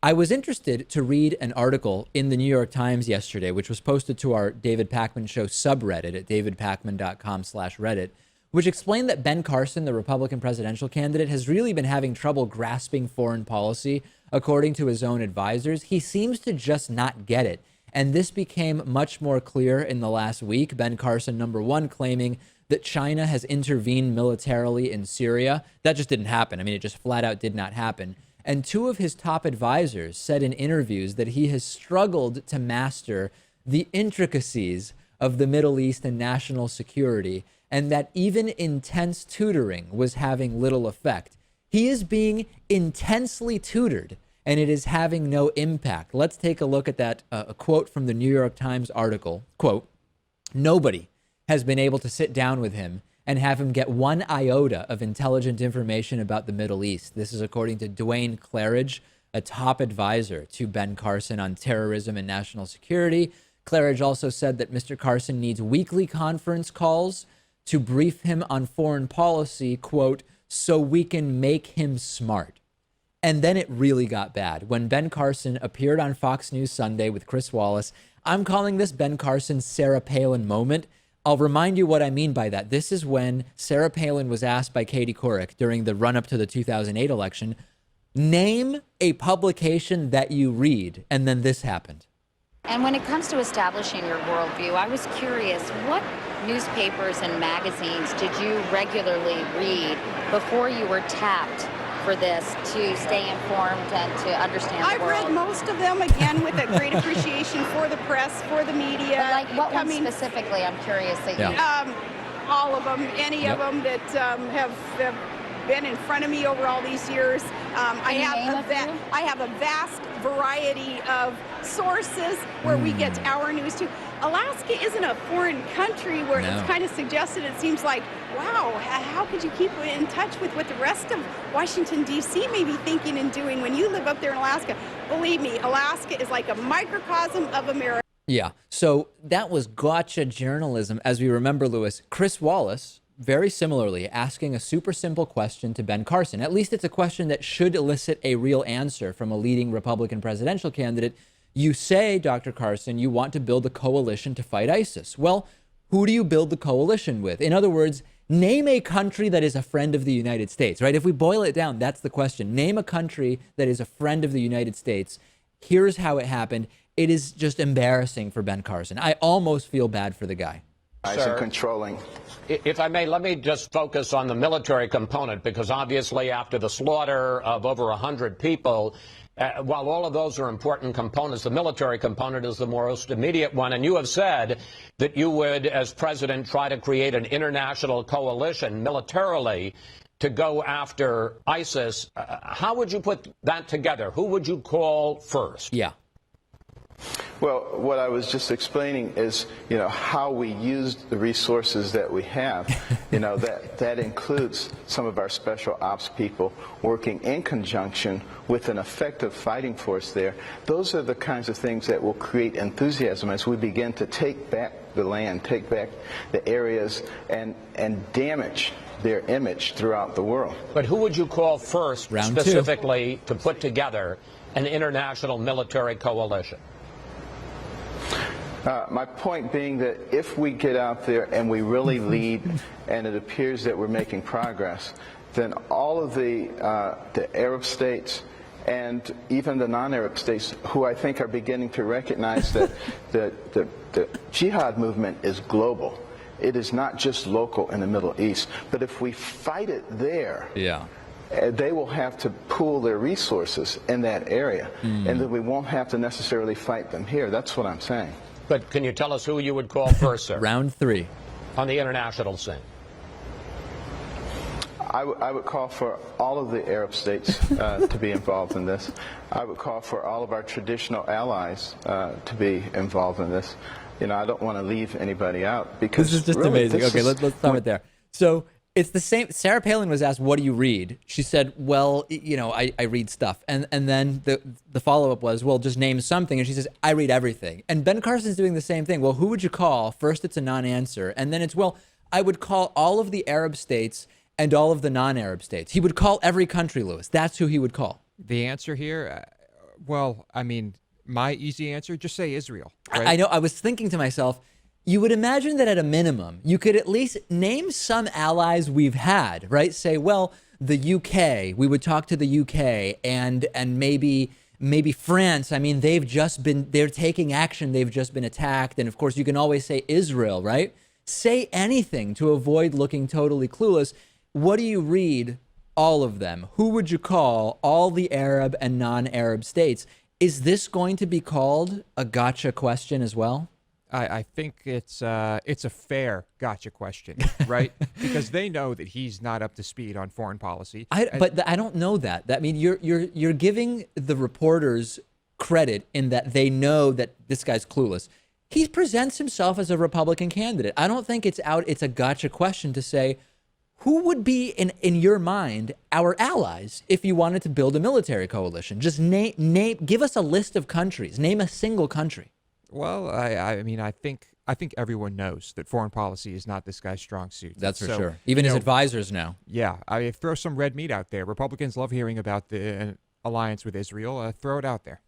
I was interested to read an article in the New York Times yesterday, which was posted to our David Pakman Show subreddit at davidpakman.com/Reddit, which explained that Ben Carson, the Republican presidential candidate, has really been having trouble grasping foreign policy. According to his own advisors, he seems to just not get it. And this became much more clear in the last week. Ben Carson, number one, claiming that China has intervened militarily in Syria. That just didn't happen. I mean, it just flat out did not happen. And two of his top advisors said in interviews that he has struggled to master the intricacies of the Middle East and national security, and that even intense tutoring was having little effect. He is being intensely tutored, and it is having no impact. Let's take a look at that, a quote from the New York Times article. Quote, "Nobody has been able to sit down with him and have him get one iota of intelligent information about the Middle East." This is according to Dwayne Claridge, a top advisor to Ben Carson on terrorism and national security. Claridge also said that Mr. Carson needs weekly conference calls to brief him on foreign policy, quote, "so we can make him smart." And then it really got bad. When Ben Carson appeared on Fox News Sunday with Chris Wallace, I'm calling this Ben Carson's Sarah Palin moment. I'll remind you what I mean by that. This is when Sarah Palin was asked by Katie Couric during the run-up to the 2008 election, name a publication that you read, and then this happened. And when it comes to establishing your worldview, I was curious, what newspapers and magazines did you regularly read before you were tapped for this to stay informed and to understand the world? I've read most of them, again, with a great appreciation for the press, for the media. But like what one specifically, I'm curious that you... All of them, any of them that have been in front of me over all these years. I have a vast variety of sources where we get our news to. Alaska isn't a foreign country where it's kind of suggested. It seems like, wow, how could you keep in touch with what the rest of Washington, D.C. may be thinking and doing when you live up there in Alaska? Believe me, Alaska is like a microcosm of America. Yeah, so that was gotcha journalism. As we remember, Lewis, Chris Wallace, very similarly, asking a super simple question to Ben Carson. At least it's a question that should elicit a real answer from a leading Republican presidential candidate. You say, Dr. Carson, you want to build a coalition to fight ISIS. Well, who do you build the coalition with? In other words, name a country that is a friend of the United States, right? If we boil it down, that's the question. Name a country that is a friend of the United States. Here's how it happened. It is just embarrassing for Ben Carson. I almost feel bad for the guy. Sir, controlling. If I may, let me just focus on the military component, because obviously after the slaughter of over 100 people, while all of those are important components, the military component is the most immediate one. And you have said that you would, as president, try to create an international coalition militarily to go after ISIS. How would you put that together? Who would you call first? Yeah. Well, what I was just explaining is, how we use the resources that we have. That includes some of our special ops people working in conjunction with an effective fighting force there. Those are the kinds of things that will create enthusiasm as we begin to take back the land, take back the areas, and damage their image throughout the world. But who would you call first, specifically, to put together an international military coalition? My point being that if we get out there and we really lead, and it appears that we're making progress, then all of the Arab states and even the non-Arab states, who I think are beginning to recognize that the jihad movement is global. It is not just local in the Middle East. But if we fight it there, they will have to pool their resources in that area, and then we won't have to necessarily fight them here. That's what I'm saying. But can you tell us who you would call first, sir? Round three. On the international scene. I would call for all of the Arab states to be involved in this. I would call for all of our traditional allies to be involved in this. I don't want to leave anybody out, because this is just really, amazing. Okay, let's stop it there. So it's the same. Sarah Palin was asked, what do you read? She said, well, I read stuff. And then the follow-up was, well, just name something. And she says, I read everything. And Ben Carson's doing the same thing. Well, who would you call? First, it's a non-answer. And then it's, well, I would call all of the Arab states and all of the non-Arab states. He would call every country, Lewis. That's who he would call. The answer here, Well, I mean, my easy answer, just say Israel. Right? I know. I was thinking to myself, you would imagine that at a minimum, you could at least name some allies we've had, right? Say, well, the UK, we would talk to the UK and maybe France. I mean, they're taking action. They've just been attacked. And of course, you can always say Israel, right? Say anything to avoid looking totally clueless. What do you read? All of them. Who would you call all the Arab and non-Arab states? Is this going to be called a gotcha question as well? I think it's a fair gotcha question, right? Because they know that he's not up to speed on foreign policy. But I don't know that. I mean, you're giving the reporters credit in that they know that this guy's clueless. He presents himself as a Republican candidate. I don't think it's a gotcha question to say, who would be in your mind our allies if you wanted to build a military coalition? Just give us a list of countries. Name a single country. Well, I mean, I think everyone knows that foreign policy is not this guy's strong suit. That's for sure. Even his advisors know. Yeah, I throw some red meat out there. Republicans love hearing about the alliance with Israel. Throw it out there.